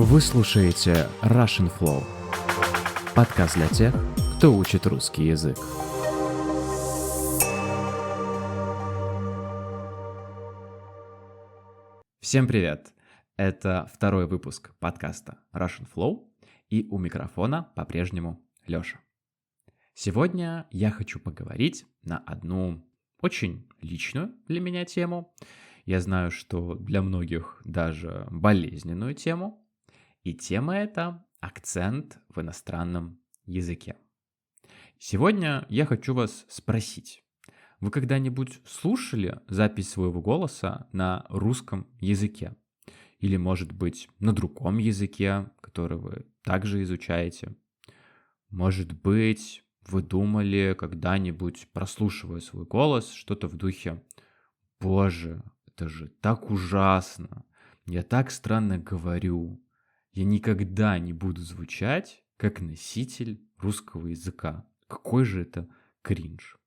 Вы слушаете Russian Flow, подкаст для тех, кто учит русский язык. Всем привет! Это второй выпуск подкаста Russian Flow, и у микрофона по-прежнему Лёша. Сегодня я хочу поговорить на одну очень личную для меня тему. Я знаю, что для многих даже болезненную тему. И тема эта — акцент в иностранном языке. Сегодня я хочу вас спросить, вы когда-нибудь слушали запись своего голоса на русском языке? Или, может быть, на другом языке, который вы также изучаете? Может быть, вы думали когда-нибудь, прослушивая свой голос, что-то в духе: «Боже, это же так ужасно! Я так странно говорю! Я никогда не буду звучать как носитель русского языка. Какой же это кринж!»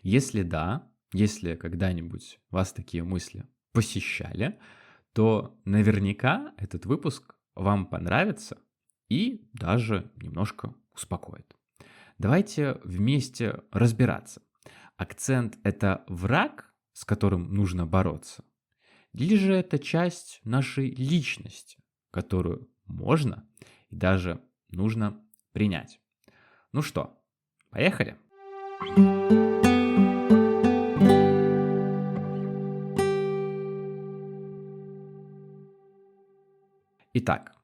Если да, если когда-нибудь вас такие мысли посещали, то наверняка этот выпуск вам понравится и даже немножко успокоит. Давайте вместе разбираться. Акцент — это враг, с которым нужно бороться? Или же это часть нашей личности, которую можно и даже нужно принять? Ну что, поехали? Итак,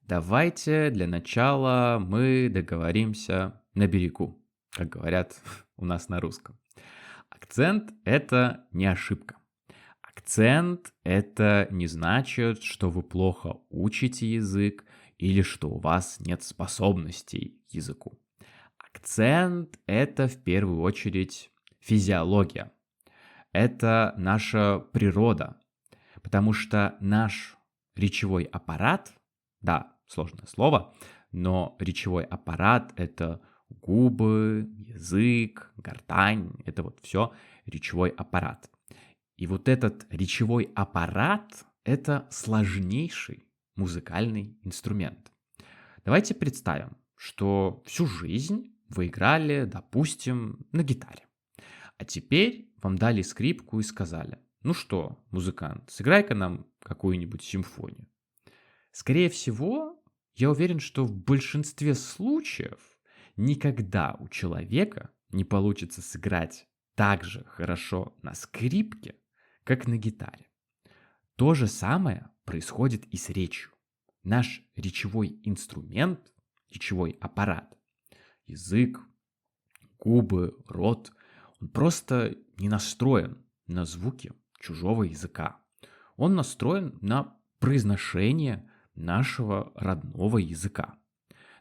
давайте для начала мы договоримся на берегу, как говорят у нас на русском. Акцент — это не ошибка. Акцент — это не значит, что вы плохо учите язык или что у вас нет способностей к языку. Акцент — это в первую очередь физиология. Это наша природа, потому что наш речевой аппарат, да, сложное слово, но речевой аппарат — это губы, язык, гортань, это вот все речевой аппарат. И вот этот речевой аппарат — это сложнейший музыкальный инструмент. Давайте представим, что всю жизнь вы играли, допустим, на гитаре. А теперь вам дали скрипку и сказали: «Ну что, музыкант, сыграй-ка нам какую-нибудь симфонию». Скорее всего, я уверен, что в большинстве случаев никогда у человека не получится сыграть так же хорошо на скрипке, как на гитаре. То же самое происходит и с речью. Наш речевой инструмент, речевой аппарат, язык, губы, рот, он просто не настроен на звуки чужого языка. Он настроен на произношение нашего родного языка.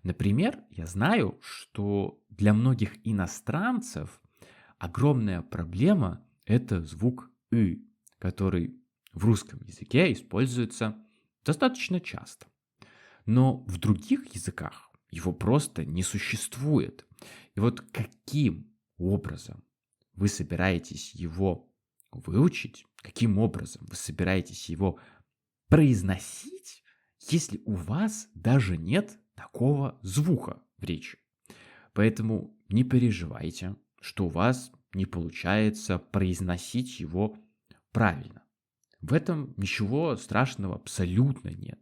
Например, я знаю, что для многих иностранцев огромная проблема — это звук «ы», который в русском языке используется достаточно часто. Но в других языках его просто не существует. И вот каким образом вы собираетесь его выучить, каким образом вы собираетесь его произносить, если у вас даже нет такого звука в речи? Поэтому не переживайте, что у вас не получается произносить его правильно. В этом ничего страшного абсолютно нет.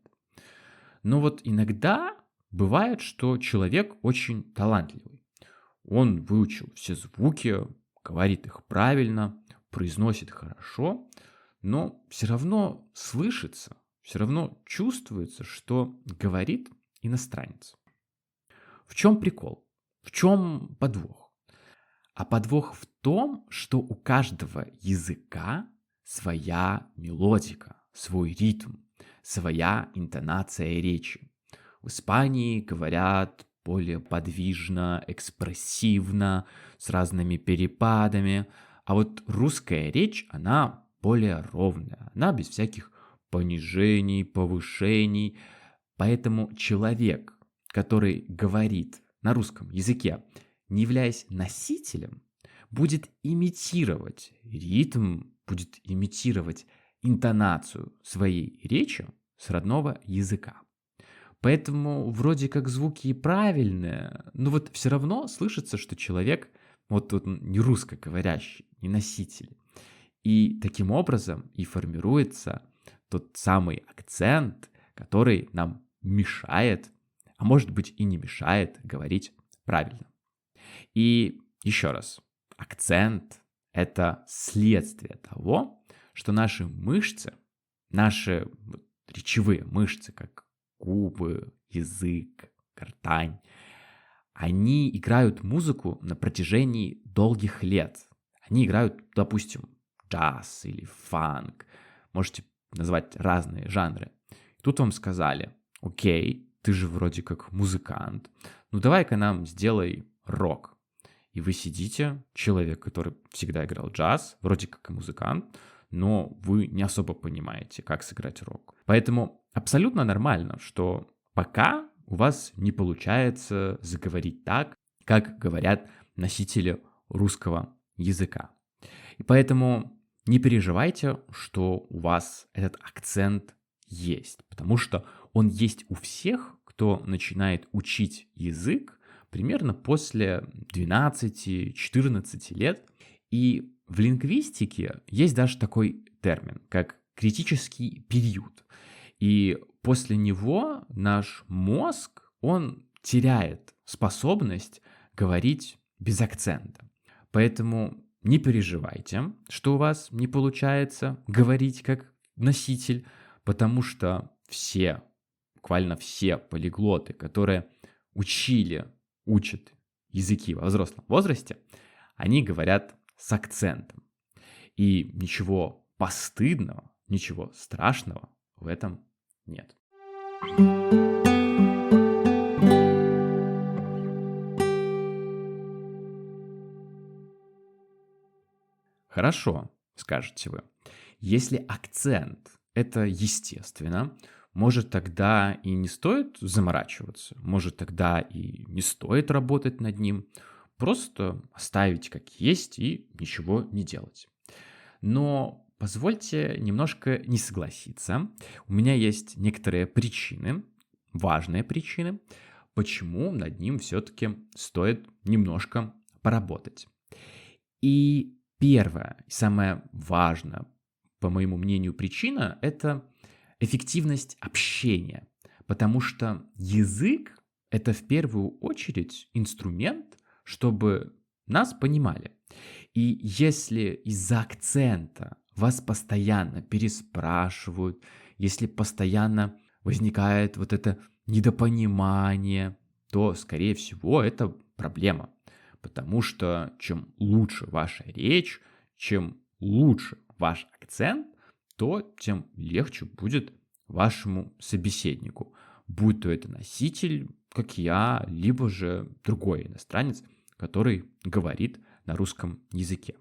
Но вот иногда бывает, что человек очень талантливый. Он выучил все звуки, говорит их правильно, произносит хорошо, но все равно слышится, все равно чувствуется, что говорит иностранец. В чем прикол? В чем подвох? А подвох в том, что у каждого языка своя мелодика, свой ритм, своя интонация речи. В Испании говорят более подвижно, экспрессивно, с разными перепадами, а вот русская речь, она более ровная, она без всяких понижений, повышений. Поэтому человек, который говорит на русском языке, не являясь носителем, будет имитировать ритм, будет имитировать интонацию своей речи с родного языка. Поэтому вроде как звуки и правильные, но вот все равно слышится, что человек вот тут не русскоговорящий, не носитель. И таким образом и формируется тот самый акцент, который нам мешает, а может быть и не мешает говорить правильно. И еще раз, акцент — это следствие того, что наши мышцы, наши речевые мышцы, как губы, язык, гортань, они играют музыку на протяжении долгих лет. Они играют, допустим, джаз или фанк. Можете назвать разные жанры. Тут вам сказали: окей, ты же вроде как музыкант, ну давай-ка нам сделай рок. И вы сидите, человек, который всегда играл джаз, вроде как и музыкант, но вы не особо понимаете, как сыграть рок. Поэтому абсолютно нормально, что пока у вас не получается заговорить так, как говорят носители русского языка. И поэтому не переживайте, что у вас этот акцент есть, потому что он есть у всех, кто начинает учить язык примерно после 12-14 лет. И в лингвистике есть даже такой термин, как критический период. И после него наш мозг, он теряет способность говорить без акцента. Поэтому не переживайте, что у вас не получается говорить как носитель, потому что все, буквально все полиглоты, которые учат языки во взрослом возрасте, они говорят с акцентом. И ничего постыдного, ничего страшного в этом нет. Хорошо, скажете вы. Если акцент — это естественно, может, тогда и не стоит заморачиваться, может, тогда и не стоит работать над ним, просто оставить как есть и ничего не делать. Но позвольте немножко не согласиться. У меня есть некоторые причины, важные причины, почему над ним все-таки стоит немножко поработать. И первая, самая важная, по моему мнению, причина — это эффективность общения. Потому что язык — это в первую очередь инструмент, чтобы нас понимали. И если из-за акцента вас постоянно переспрашивают, если постоянно возникает вот это недопонимание, то, скорее всего, это проблема. Потому что чем лучше ваша речь, чем лучше ваш акцент, то тем легче будет вашему собеседнику. Будь то это носитель, как я, либо же другой иностранец, который говорит на русском языке.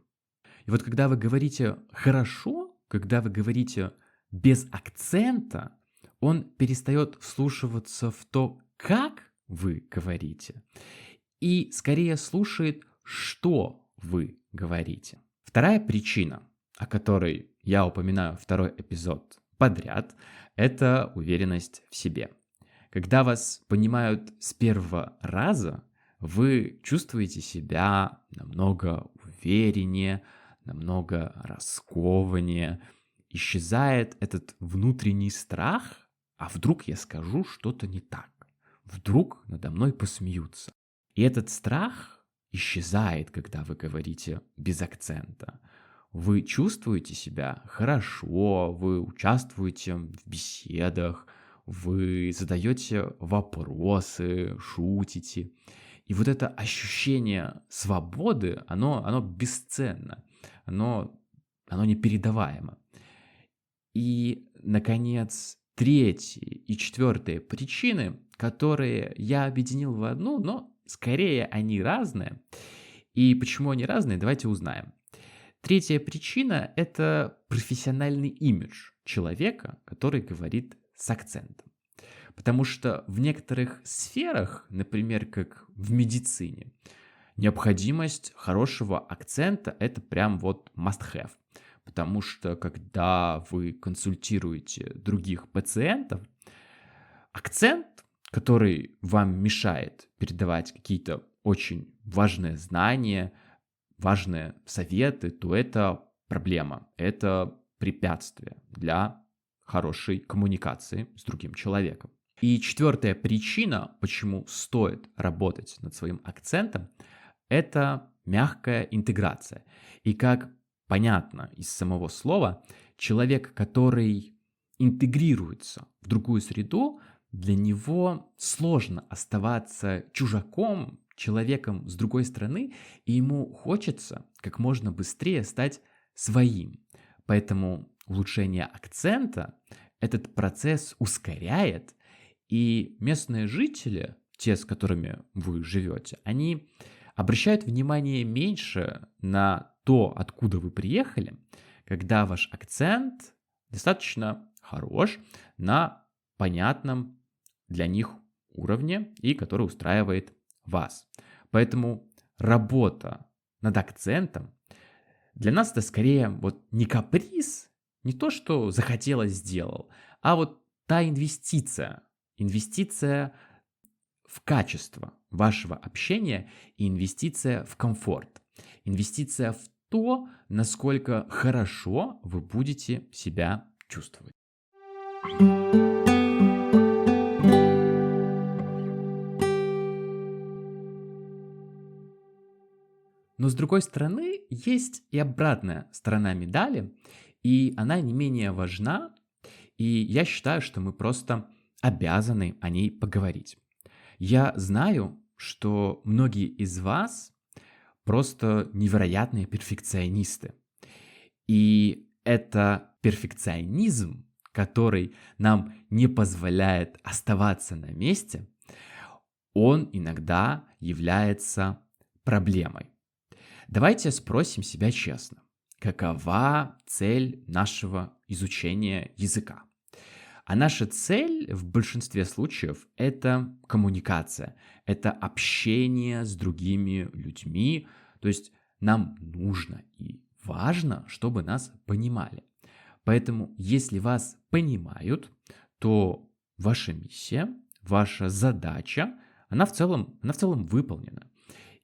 И вот когда вы говорите хорошо, когда вы говорите без акцента, он перестает вслушиваться в то, как вы говорите, и скорее слушает, что вы говорите. Вторая причина, о которой я упоминаю второй эпизод подряд, это уверенность в себе. Когда вас понимают с первого раза, вы чувствуете себя намного увереннее, намного раскованнее. Исчезает этот внутренний страх, а вдруг я скажу что-то не так? Вдруг надо мной посмеются? И этот страх исчезает, когда вы говорите без акцента. Вы чувствуете себя хорошо, вы участвуете в беседах, вы задаете вопросы, шутите. И вот это ощущение свободы, оно бесценно, оно непередаваемо. И, наконец, третья и четвертая причины, которые я объединил в одну, но скорее они разные. И почему они разные, давайте узнаем. Третья причина — это профессиональный имидж человека, который говорит с акцентом. Потому что в некоторых сферах, например, как в медицине, необходимость хорошего акцента — это прям вот must-have. Потому что когда вы консультируете других пациентов, акцент который вам мешает передавать какие-то очень важные знания, важные советы, то это проблема, это препятствие для хорошей коммуникации с другим человеком. И четвертая причина, почему стоит работать над своим акцентом, это мягкая интеграция. И как понятно из самого слова, человек, который интегрируется в другую среду, для него сложно оставаться чужаком, человеком с другой стороны, и ему хочется как можно быстрее стать своим. Поэтому улучшение акцента этот процесс ускоряет, и местные жители, те, с которыми вы живете, они обращают внимание меньше на то, откуда вы приехали, когда ваш акцент достаточно хорош на понятном для них уровне и который устраивает вас. Поэтому работа над акцентом для нас это скорее вот не каприз, не то, что захотелось, сделал, а вот та инвестиция в качество вашего общения и инвестиция в комфорт. Инвестиция в то, насколько хорошо вы будете себя чувствовать. Но с другой стороны, есть и обратная сторона медали, и она не менее важна, и я считаю, что мы просто обязаны о ней поговорить. Я знаю, что многие из вас просто невероятные перфекционисты. И это перфекционизм, который нам не позволяет оставаться на месте, он иногда является проблемой. Давайте спросим себя честно, какова цель нашего изучения языка? А наша цель в большинстве случаев — это коммуникация, это общение с другими людьми. То есть нам нужно и важно, чтобы нас понимали. Поэтому, если вас понимают, то ваша миссия, ваша задача, она в целом выполнена.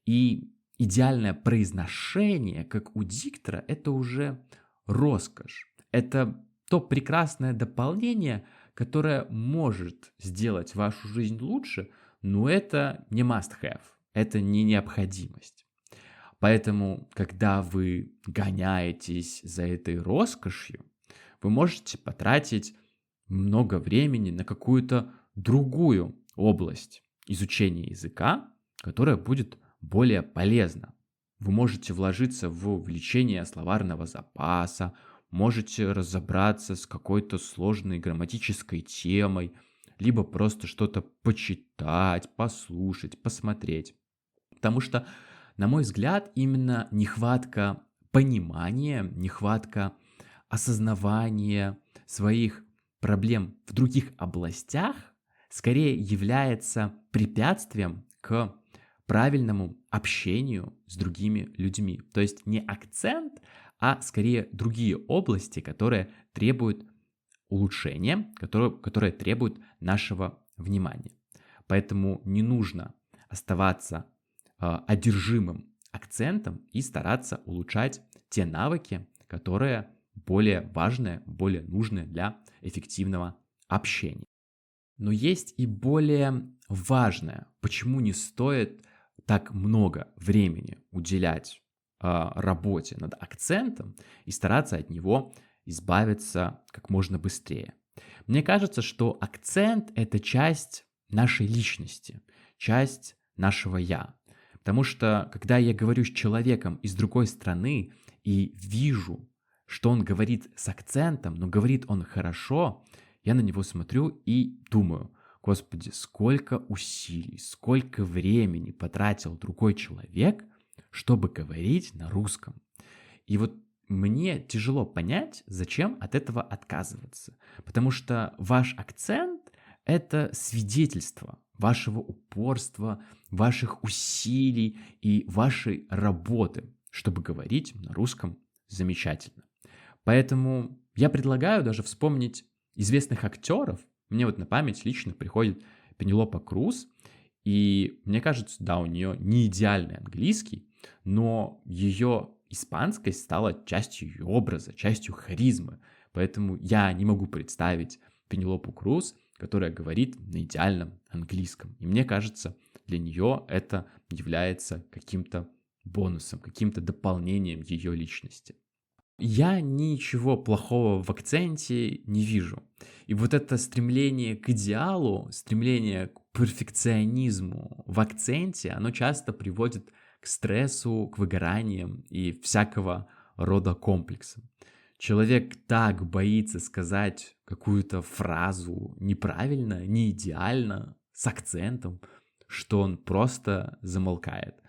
И идеальное произношение, как у диктора, это уже роскошь. Это то прекрасное дополнение, которое может сделать вашу жизнь лучше, но это не must-have, это не необходимость. Поэтому, когда вы гоняетесь за этой роскошью, вы можете потратить много времени на какую-то другую область изучения языка, которая будет более полезна. Вы можете вложиться в увеличение словарного запаса, можете разобраться с какой-то сложной грамматической темой, либо просто что-то почитать, послушать, посмотреть. Потому что, на мой взгляд, именно нехватка понимания, нехватка осознавания своих проблем в других областях скорее является препятствием к правильному общению с другими людьми. То есть не акцент, а скорее другие области, которые требуют улучшения, которые требуют нашего внимания. Поэтому не нужно оставаться одержимым акцентом и стараться улучшать те навыки, которые более важные, более нужны для эффективного общения. Но есть и более важное, почему не стоит так много времени уделять работе над акцентом и стараться от него избавиться как можно быстрее. Мне кажется, что акцент — это часть нашей личности, часть нашего «я». Потому что, когда я говорю с человеком из другой страны и вижу, что он говорит с акцентом, но говорит он хорошо, я на него смотрю и думаю: Господи, сколько усилий, сколько времени потратил другой человек, чтобы говорить на русском. И вот мне тяжело понять, зачем от этого отказываться. Потому что ваш акцент — это свидетельство вашего упорства, ваших усилий и вашей работы, чтобы говорить на русском замечательно. Поэтому я предлагаю даже вспомнить известных актеров. Мне вот на память лично приходит Пенелопа Круз, и мне кажется, да, у нее не идеальный английский, но ее испанскость стала частью ее образа, частью харизмы. Поэтому я не могу представить Пенелопу Круз, которая говорит на идеальном английском. И мне кажется, для нее это является каким-то бонусом, каким-то дополнением ее личности. Я ничего плохого в акценте не вижу. И вот это стремление к идеалу, стремление к перфекционизму в акценте, оно часто приводит к стрессу, к выгораниям и всякого рода комплексам. Человек так боится сказать какую-то фразу неправильно, не идеально, с акцентом, что он просто замолкает.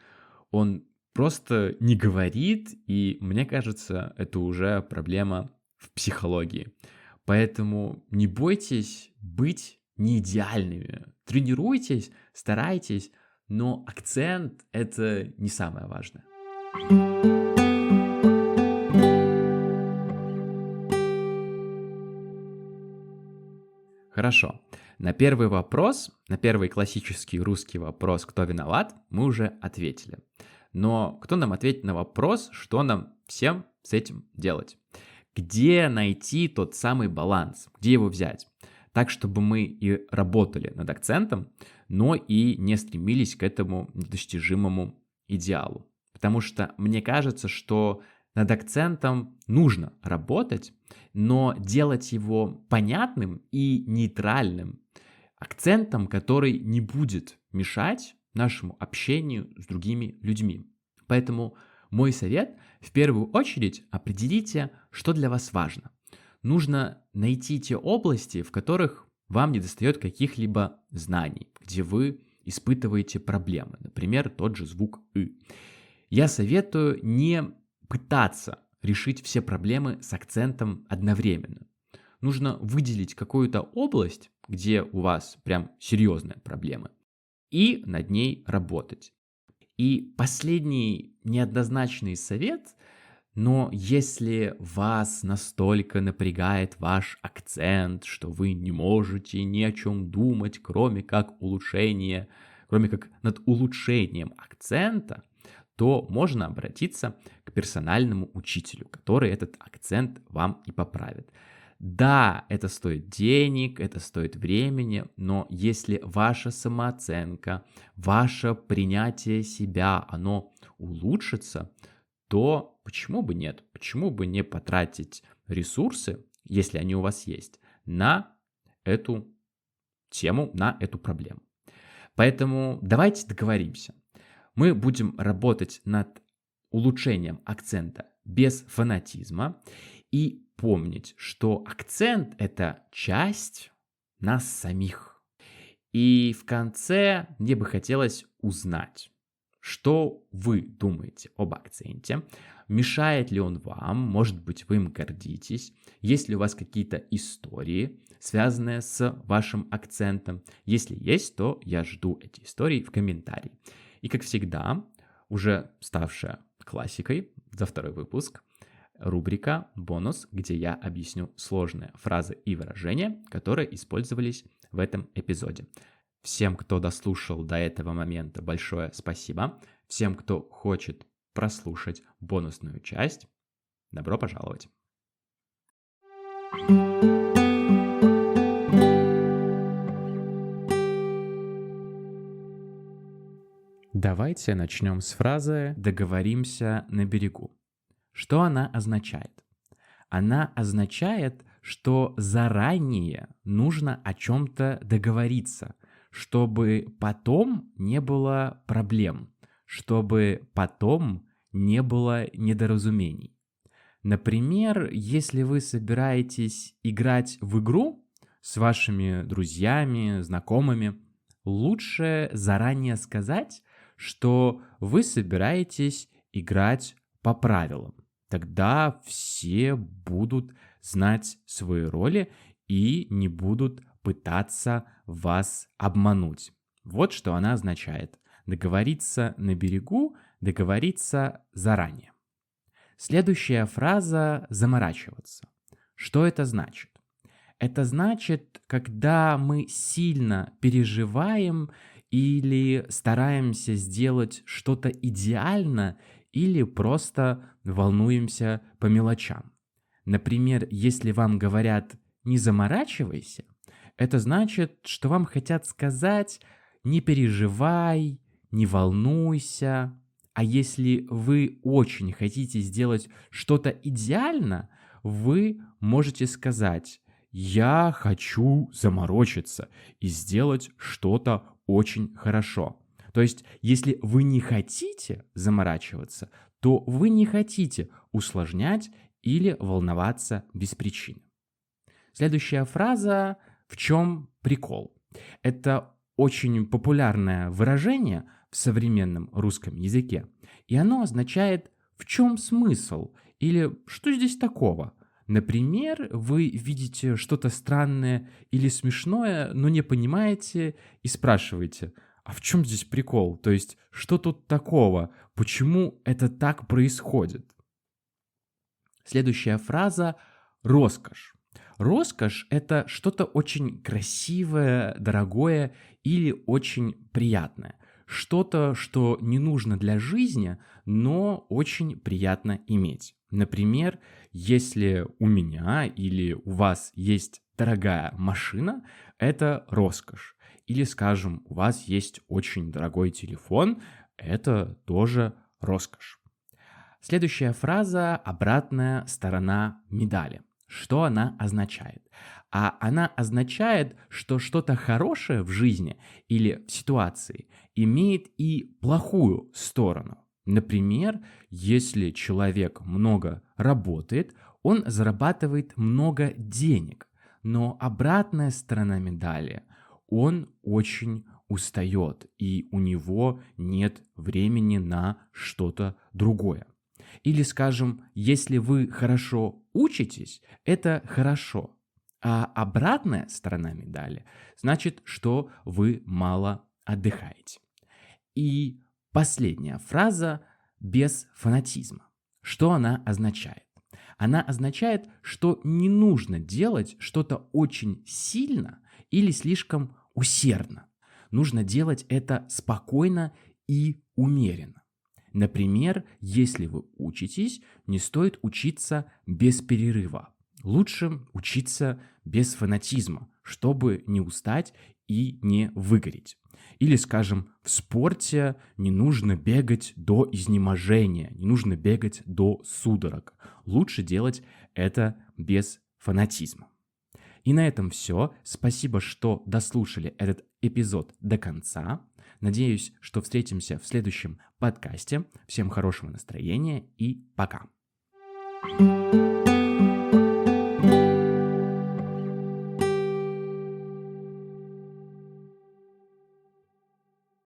Он просто не говорит, и мне кажется, это уже проблема в психологии. Поэтому не бойтесь быть неидеальными. Тренируйтесь, старайтесь, но акцент — это не самое важное. Хорошо. На первый вопрос, на первый классический русский вопрос, кто виноват, мы уже ответили. Но кто нам ответит на вопрос, что нам всем с этим делать? Где найти тот самый баланс? Где его взять? Так, чтобы мы и работали над акцентом, но и не стремились к этому недостижимому идеалу. Потому что мне кажется, что над акцентом нужно работать, но делать его понятным и нейтральным, акцентом, который не будет мешать нашему общению с другими людьми. Поэтому мой совет: в первую очередь определите, что для вас важно. Нужно найти те области, в которых вам недостает каких-либо знаний, где вы испытываете проблемы, например, тот же звук «ы». Я советую не пытаться решить все проблемы с акцентом одновременно. Нужно выделить какую-то область, где у вас прям серьезная проблема, и над ней работать. И последний неоднозначный совет, но если вас настолько напрягает ваш акцент, что вы не можете ни о чем думать, кроме как над улучшением акцента, то можно обратиться к персональному учителю, который этот акцент вам и поправит. Да, это стоит денег, это стоит времени, но если ваша самооценка, ваше принятие себя, оно улучшится, то почему бы нет? Почему бы не потратить ресурсы, если они у вас есть, на эту тему, на эту проблему? Поэтому давайте договоримся. Мы будем работать над улучшением акцента без фанатизма и помнить, что акцент — это часть нас самих. И в конце мне бы хотелось узнать, что вы думаете об акценте, мешает ли он вам, может быть, вы им гордитесь, есть ли у вас какие-то истории, связанные с вашим акцентом. Если есть, то я жду эти истории в комментарии. И как всегда, уже ставшая классикой за второй выпуск, рубрика «Бонус», где я объясню сложные фразы и выражения, которые использовались в этом эпизоде. Всем, кто дослушал до этого момента, большое спасибо. Всем, кто хочет прослушать бонусную часть, добро пожаловать. Давайте начнем с фразы «договоримся на берегу». Что она означает? Она означает, что заранее нужно о чем-то договориться, чтобы потом не было проблем, чтобы потом не было недоразумений. Например, если вы собираетесь играть в игру с вашими друзьями, знакомыми, лучше заранее сказать, что вы собираетесь играть по правилам. Тогда все будут знать свои роли и не будут пытаться вас обмануть. Вот что она означает. Договориться на берегу, договориться заранее. Следующая фраза — заморачиваться. Что это значит? Это значит, когда мы сильно переживаем или стараемся сделать что-то идеально, или просто волнуемся по мелочам. Например, если вам говорят «не заморачивайся», это значит, что вам хотят сказать «не переживай», «не волнуйся». А если вы очень хотите сделать что-то идеально, вы можете сказать «я хочу заморочиться и сделать что-то очень хорошо». То есть, если вы не хотите заморачиваться, то вы не хотите усложнять или волноваться без причины. Следующая фраза «в чем прикол?». Это очень популярное выражение в современном русском языке, и оно означает «в чем смысл?» или «что здесь такого?». Например, вы видите что-то странное или смешное, но не понимаете и спрашиваете «а в чем здесь прикол?». То есть «что тут такого? Почему это так происходит?». Следующая фраза «роскошь». Роскошь– это что-то очень красивое, дорогое или очень приятное. Что-то, что не нужно для жизни, но очень приятно иметь. Например, если у меня или у вас есть дорогая машина, это роскошь. Или, скажем, у вас есть очень дорогой телефон, это тоже роскошь. Следующая фраза– обратная сторона медали. Что она означает? А она означает, что что-то хорошее в жизни или в ситуации имеет и плохую сторону. Например, если человек много работает, он зарабатывает много денег, но обратная сторона медали– он очень устает, и у него нет времени на что-то другое. Или, скажем, если вы хорошо учитесь, это хорошо. А обратная сторона медали значит, что вы мало отдыхаете. И последняя фраза без фанатизма. Что она означает? Она означает, что не нужно делать что-то очень сильно или слишком усердно. Нужно делать это спокойно и умеренно. Например, если вы учитесь, не стоит учиться без перерыва. Лучше учиться без фанатизма, чтобы не устать и не выгореть. Или, скажем, в спорте не нужно бегать до изнеможения, не нужно бегать до судорог. Лучше делать это без фанатизма. И на этом все. Спасибо, что дослушали этот эпизод до конца. Надеюсь, что встретимся в следующем подкасте. Всем хорошего настроения и пока.